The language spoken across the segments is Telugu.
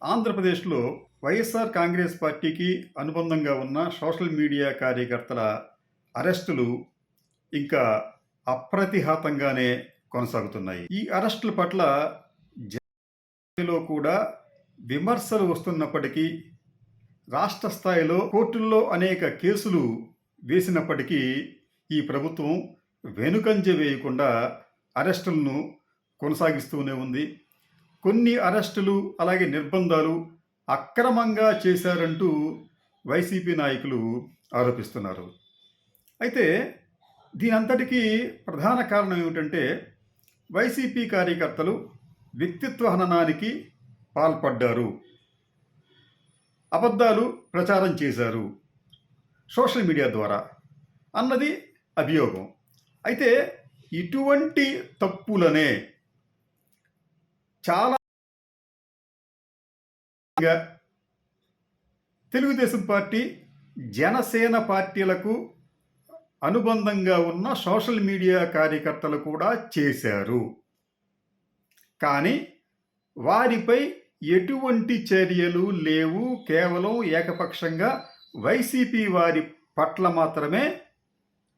ఆంధ్రప్రదేశ్‌లో వైఎస్ఆర్ కాంగ్రెస్ పార్టీకి అనుబంధంగా ఉన్న సోషల్ మీడియా కార్యకర్తల అరెస్టులు ఇంకా అప్రతిహతంగానే కొనసాగుతున్నాయి. ఈ అరెస్టుల పట్ల జాతిలో కూడా విమర్శలు వస్తున్నప్పటికీ, రాష్ట్ర స్థాయిలో కోర్టుల్లో అనేక కేసులు వేసినప్పటికీ, ఈ ప్రభుత్వం వెనుకంజ వేయకుండా అరెస్టులను కొనసాగిస్తూనే ఉంది. కొన్ని అరెస్టులు అలాగే నిర్బంధాలు అక్రమంగా చేశారంటూ వైసీపీ నాయకులు ఆరోపిస్తున్నారు. అయితే దీనంతటికీ ప్రధాన కారణం ఏమిటంటే వైసీపీ కార్యకర్తలు వ్యక్తిత్వ హననానికి పాల్పడ్డారు, అబద్ధాలు ప్రచారం చేశారు సోషల్ మీడియా ద్వారా అన్నది అభియోగం. అయితే ఇటువంటి తప్పులనే చాలా తెలుగుదేశం పార్టీ, జనసేన పార్టీలకు అనుబంధంగా ఉన్న సోషల్ మీడియా కార్యకర్తలు కూడా చేశారు. కానీ వారిపై ఎటువంటి చర్యలు లేవు. కేవలం ఏకపక్షంగా వైసీపీ వారి పట్ల మాత్రమే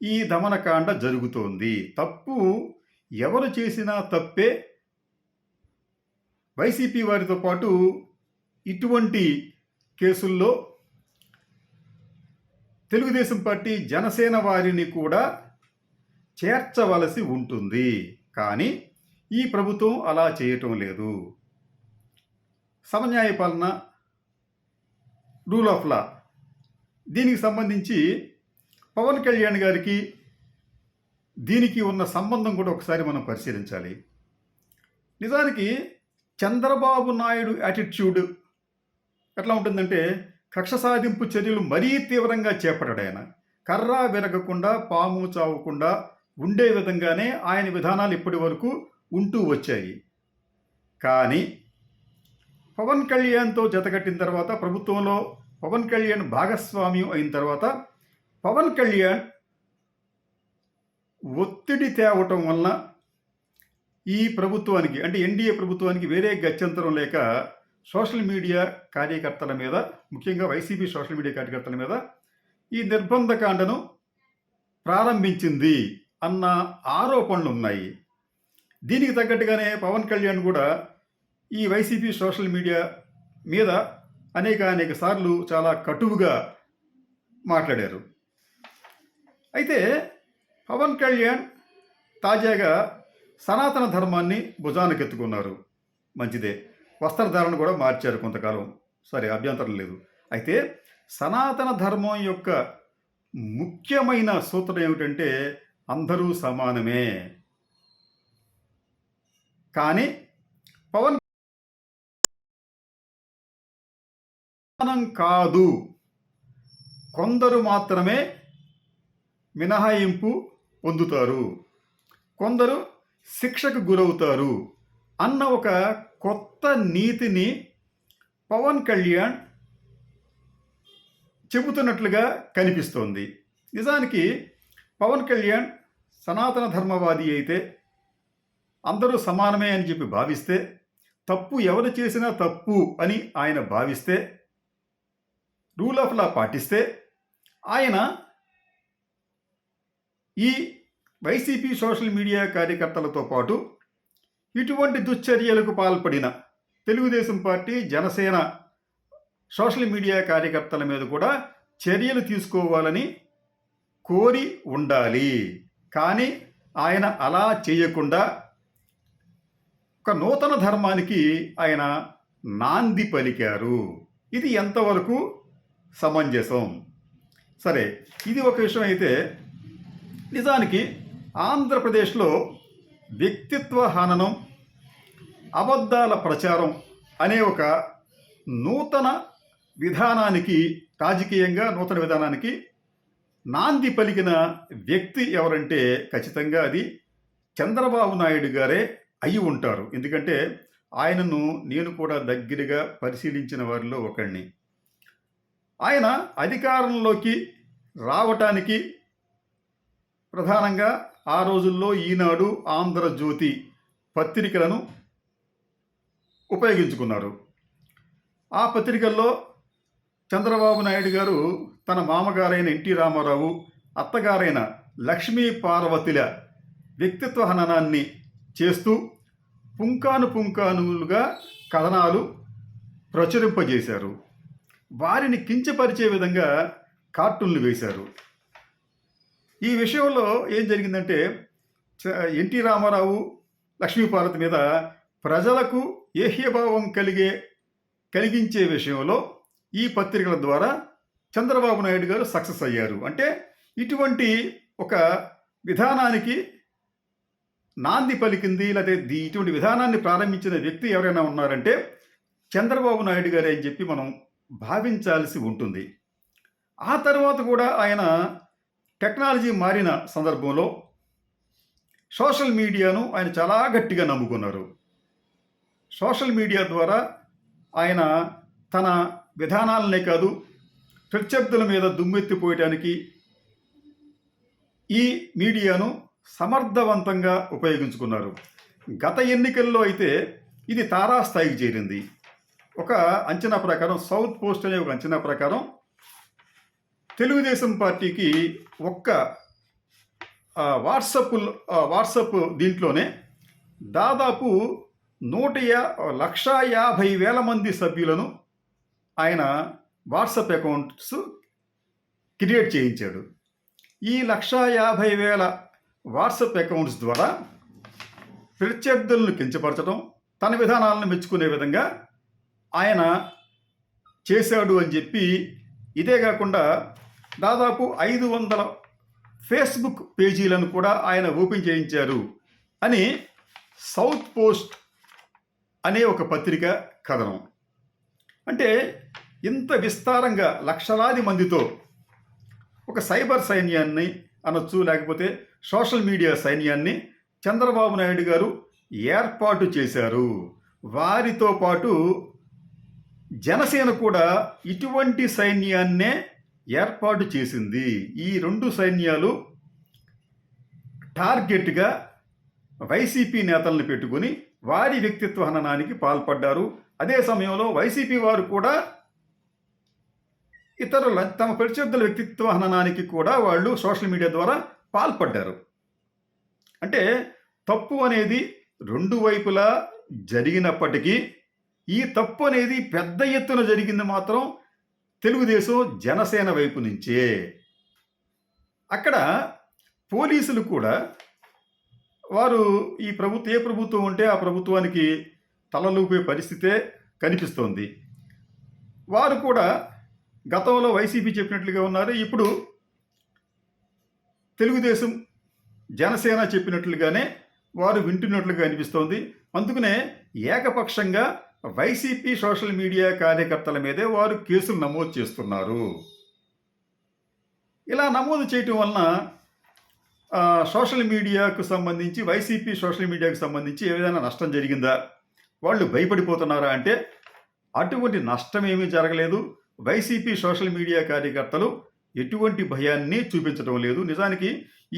ఈ దమనకాండ జరుగుతోంది. తప్పు ఎవరు చేసినా తప్పే. వైసీపీ వారితో పాటు ఇటువంటి కేసుల్లో తెలుగుదేశం పార్టీ, జనసేన వారిని కూడా చేర్చవలసి ఉంటుంది. కానీ ఈ ప్రభుత్వం అలా చేయటం లేదు. సమన్యాయ పాలన, రూల్ ఆఫ్ లా, దీనికి సంబంధించి పవన్ కళ్యాణ్ గారికి దీనికి ఉన్న సంబంధం కూడా ఒకసారి మనం పరిశీలించాలి. నిజానికి చంద్రబాబు నాయుడు యాటిట్యూడ్ ఎట్లా ఉంటుందంటే, కక్ష సాధింపు చర్యలు మరీ తీవ్రంగా చేపట్టాడు ఆయన. కర్ర విరగకుండా, పాము చావకుండా ఉండే విధంగానే ఆయన విధానాలు ఇప్పటి వరకు ఉంటూ వచ్చాయి. కానీ పవన్ కళ్యాణ్తో జతకట్టిన తర్వాత, ప్రభుత్వంలో పవన్ కళ్యాణ్ భాగస్వామ్యం అయిన తర్వాత, పవన్ కళ్యాణ్ ఒత్తిడి తేవటం వలన ఈ ప్రభుత్వానికి, అంటే ఎన్డీఏ ప్రభుత్వానికి వేరే గత్యంతరం లేక సోషల్ మీడియా కార్యకర్తల మీద, ముఖ్యంగా వైసీపీ సోషల్ మీడియా కార్యకర్తల మీద ఈ నిర్బంధకాండను ప్రారంభించింది అన్న ఆరోపణలు ఉన్నాయి. దీనికి తగ్గట్టుగానే పవన్ కళ్యాణ్ కూడా ఈ వైసీపీ సోషల్ మీడియా మీద అనేక సార్లు చాలా కటువుగా మాట్లాడారు. అయితే పవన్ కళ్యాణ్ తాజాగా సనాతన ధర్మాన్ని భుజానకెత్తుకున్నారు. మంచిదే. వస్త్రధారణ కూడా మార్చారు కొంతకాలం, సరే, అభ్యంతరం లేదు. అయితే సనాతన ధర్మం యొక్క ముఖ్యమైన సూత్రం ఏమిటంటే అందరూ సమానమే. కానీ పవన్ సమానం కాదు, కొందరు మాత్రమే మినహాయింపు పొందుతారు, కొందరు శిక్షకు గురవుతారు అన్న ఒక కొత్త నీతిని పవన్ కళ్యాణ్ చెబుతున్నట్లుగా కనిపిస్తోంది. నిజానికి పవన్ కళ్యాణ్ సనాతన ధర్మవాది అయితే, అందరూ సమానమే అని చెప్పి భావిస్తే, తప్పు ఎవరు చేసినా తప్పు అని ఆయన భావిస్తే, రూల్ ఆఫ్ లా పాటిస్తే, ఆయన ఈ వైసీపీ సోషల్ మీడియా కార్యకర్తలతో పాటు ఇటువంటి దుశ్చర్యలకు పాల్పడిన Telugu Desam party, Janasena social media కార్యకర్తల మీద కూడా చర్యలు తీసుకోవాలని కోరి ఉండాలి. కానీ ఆయన అలా చేయకుండా ఒక నూతన ధర్మానికి ఆయన నాంది పలికారు. ఇది ఎంతవరకు సమంజసం? సరే, ఇది ఒక విషయం అయితే, నిజానికి ఆంధ్రప్రదేశ్లో వ్యక్తిత్వ హననం, అబద్ధాల ప్రచారం అనే ఒక నూతన విధానానికి, రాజకీయంగా నూతన విధానానికి నాంది పలికిన వ్యక్తి ఎవరంటే ఖచ్చితంగా అది చంద్రబాబు నాయుడు గారే అయి ఉంటారు. ఎందుకంటే ఆయనను నేను కూడా దగ్గరగా పరిశీలించిన వారిలో ఒకడిని. ఆయన అధికారంలోకి రావటానికి ప్రధానంగా ఆ రోజుల్లో ఈనాడు, ఆంధ్రజ్యోతి పత్రికలను ఉపయోగించుకున్నారు. ఆ పత్రికల్లో చంద్రబాబు నాయుడు గారు తన మామగారైన ఎన్టీ రామారావు, అత్తగారైన లక్ష్మీ పార్వతిల వ్యక్తిత్వ హననాన్ని చేస్తూ పుంకానుపుంకానులుగా కథనాలు ప్రచురింపజేశారు. వారిని కించపరిచే విధంగా కార్టూన్లు వేశారు. ఈ విషయంలో ఏం జరిగిందంటే ఎన్టీ రామారావు, లక్ష్మీపార్వతి మీద ప్రజలకు ఏహ్యభావం కలిగించే విషయంలో ఈ పత్రికల ద్వారా చంద్రబాబు నాయుడు గారు సక్సెస్ అయ్యారు. అంటే ఇటువంటి ఒక విధానానికి నాంది పలికింది, లేదా ఇటువంటి విధానాన్ని ప్రారంభించిన వ్యక్తి ఎవరైనా ఉన్నారంటే చంద్రబాబు నాయుడు గారే అని చెప్పి మనం భావించాల్సి ఉంటుంది. ఆ తర్వాత కూడా ఆయన టెక్నాలజీ మారిన సందర్భంలో సోషల్ మీడియాను ఆయన చాలా గట్టిగా నమ్ముకున్నారు. సోషల్ మీడియా ద్వారా ఆయన తన విధానాలనే కాదు, ప్రత్యర్థుల మీద దుమ్మెత్తిపోయటానికి ఈ మీడియాను సమర్థవంతంగా ఉపయోగించుకున్నారు. గత ఎన్నికల్లో అయితే ఇది తారాస్థాయికి చేరింది. ఒక అంచనా ప్రకారం, సౌత్ పోస్ట్ అనే ఒక అంచనా ప్రకారం తెలుగుదేశం పార్టీకి ఒక్క వాట్సప్ దీంట్లోనే దాదాపు 1,50,000 మంది సభ్యులను ఆయన వాట్సాప్ అకౌంట్స్ క్రియేట్ చేయించాడు. ఈ 1,50,000 వాట్సాప్ అకౌంట్స్ ద్వారా ప్రత్యర్థులను కించపరచడం, తన విధానాలను మెచ్చుకునే విధంగా ఆయన చేశాడు అని చెప్పి, ఇదే కాకుండా దాదాపు 500 ఫేస్బుక్ పేజీలను కూడా ఆయన ఓపెన్ చేయించారు అని సౌత్ పోస్ట్ అనే ఒక పత్రిక కథనం. అంటే ఇంత విస్తారంగా లక్షలాది మందితో ఒక సైబర్ సైన్యాన్ని అనొచ్చు, లేకపోతే సోషల్ మీడియా సైన్యాన్ని చంద్రబాబు నాయుడు గారు ఏర్పాటు చేశారు. వారితో పాటు జనసేన కూడా ఇటువంటి సైన్యాన్నే ఏర్పాటు చేసింది. ఈ రెండు సైన్యాలు టార్గెట్గా వైసీపీ నేతలను పెట్టుకుని వారి వ్యక్తిత్వ హననానికి పాల్పడ్డారు. అదే సమయంలో వైసీపీ వారు కూడా ఇతరుల తమ ప్రత్యర్థుల వ్యక్తిత్వ హననానికి కూడా వాళ్ళు సోషల్ మీడియా ద్వారా పాల్పడ్డారు. అంటే తప్పు అనేది రెండు వైపులా జరిగినప్పటికీ ఈ తప్పు అనేది పెద్ద ఎత్తున జరిగింది మాత్రం తెలుగుదేశం జనసేన వైపు నుంచే. అక్కడ పోలీసులు కూడా వారు ఏ ప్రభుత్వం ఉంటే ఆ ప్రభుత్వానికి తలలూపే పరిస్థితే కనిపిస్తోంది. వారు కూడా గతంలో వైసీపీ చెప్పినట్లుగా ఉన్నారు, ఇప్పుడు తెలుగుదేశం జనసేన చెప్పినట్లుగానే వారు వింటున్నట్లుగా అనిపిస్తోంది. అందుకనే ఏకపక్షంగా వైసీపీ సోషల్ మీడియా కార్యకర్తల మీదే వారు కేసులు నమోదు చేస్తున్నారు. ఇలా నమోదు చేయటం వలన సోషల్ మీడియాకు సంబంధించి, వైసీపీ సోషల్ మీడియాకు సంబంధించి ఏదైనా నష్టం జరిగిందా, వాళ్ళు భయపడిపోతున్నారా అంటే అటువంటి నష్టం ఏమీ జరగలేదు. వైసీపీ సోషల్ మీడియా కార్యకర్తలు ఎటువంటి భయాన్ని చూపించడం లేదు. నిజానికి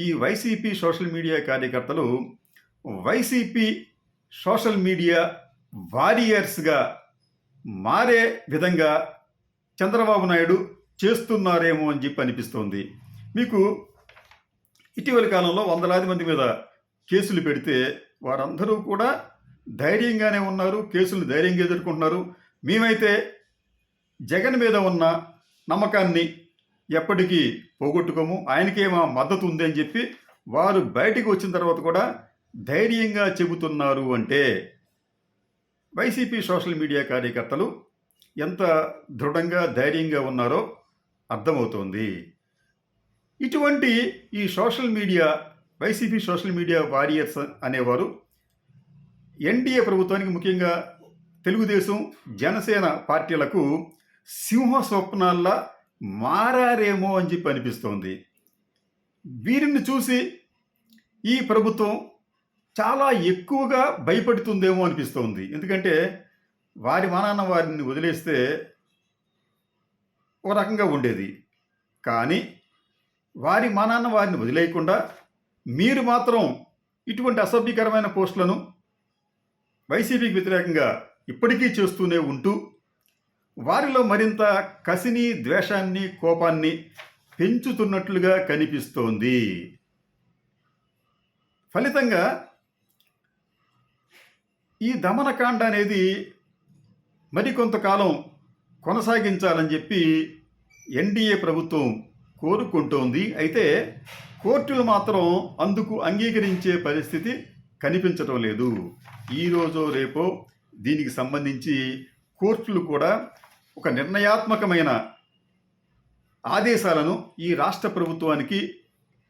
ఈ వైసీపీ సోషల్ మీడియా కార్యకర్తలు వైసీపీ సోషల్ మీడియా వారియర్స్గా మారే విధంగా చంద్రబాబు నాయుడు చేస్తున్నారేమో అని చెప్పి అనిపిస్తోంది. మీకు ఇటీవల కాలంలో వందలాది మంది మీద కేసులు పెడితే వారందరూ కూడా ధైర్యంగానే ఉన్నారు, కేసులు ధైర్యంగా ఎదుర్కొంటున్నారు. మేమైతే జగన్ మీద ఉన్న నమ్మకాన్ని ఎప్పటికీ పోగొట్టుకోము, ఆయనకే మా మద్దతు ఉంది అని చెప్పి వారు బయటికి వచ్చిన తర్వాత కూడా ధైర్యంగా చెబుతున్నారు. అంటే వైసీపీ సోషల్ మీడియా కార్యకర్తలు ఎంత దృఢంగా ధైర్యంగా ఉన్నారో అర్థమవుతోంది. ఇటువంటి ఈ social media, YCP social media warriors అనేవారు ఎన్డీఏ ప్రభుత్వానికి, ముఖ్యంగా తెలుగుదేశం జనసేన పార్టీలకు సింహ స్వప్నాల్లా మారారేమో అని చెప్పి అనిపిస్తోంది. వీరిని చూసి ఈ ప్రభుత్వం చాలా ఎక్కువగా భయపడుతుందేమో అనిపిస్తోంది. ఎందుకంటే వారి మానాన్న వారిని వదిలేస్తే ఒక రకంగా ఉండేది, కానీ వారి మానాన్న వారిని వదిలేయకుండా మీరు మాత్రం ఇటువంటి అసభ్యకరమైన పోస్టులను వైసీపీకి వ్యతిరేకంగా ఇప్పటికీ చేస్తూనే ఉంటూ వారిలో మరింత కసిని, ద్వేషాన్ని, కోపాన్ని పెంచుతున్నట్లుగా కనిపిస్తోంది. ఫలితంగా ఈ దమనకాండ అనేది మరికొంతకాలం కొనసాగించాలని చెప్పి ఎన్డీఏ ప్రభుత్వం కోరుకుంటోంది. అయితే కోర్టులు మాత్రం అందుకు అంగీకరించే పరిస్థితి కనిపించడం లేదు. ఈరోజో రేపో దీనికి సంబంధించి కోర్టులు కూడా ఒక నిర్ణయాత్మకమైన ఆదేశాలను ఈ రాష్ట్ర ప్రభుత్వానికి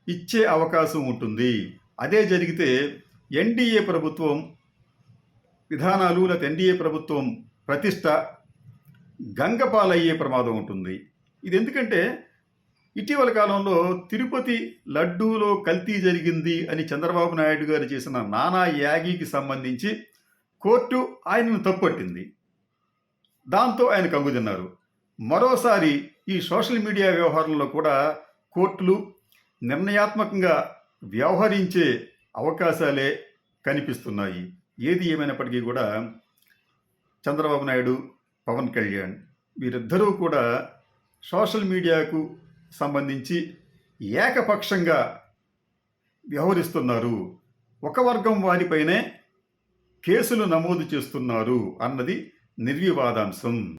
ఇచ్చే అవకాశం ఉంటుంది. అదే జరిగితే ఎన్డీఏ ప్రభుత్వం విధానాలు లేదా ఎన్డీఏ ప్రభుత్వం ప్రతిష్ట గంగపాలయ్యే ప్రమాదం ఉంటుంది. ఇది ఎందుకంటే ఇటీవల కాలంలో తిరుపతి లడ్డూలో కల్తీ జరిగింది అని చంద్రబాబు నాయుడు గారు చేసిన నానా యాగికి సంబంధించి కోర్టు ఆయనను తప్పుపట్టింది. దాంతో ఆయన కంగుతిన్నారు. మరోసారి ఈ సోషల్ మీడియా వ్యవహారంలో కూడా కోర్టులు నిర్ణయాత్మకంగా వ్యవహరించే అవకాశాలే కనిపిస్తున్నాయి. ఏది ఏమైనప్పటికీ కూడా చంద్రబాబు నాయుడు, పవన్ కళ్యాణ్ వీరిద్దరూ కూడా సోషల్ మీడియాకు సంబంధించి ఏకపక్షంగా వ్యవహరిస్తున్నారు. ఒక వర్గం వారిపైనే కేసులు నమోదు చేస్తున్నారు అన్నది నిర్వివాదాంశం.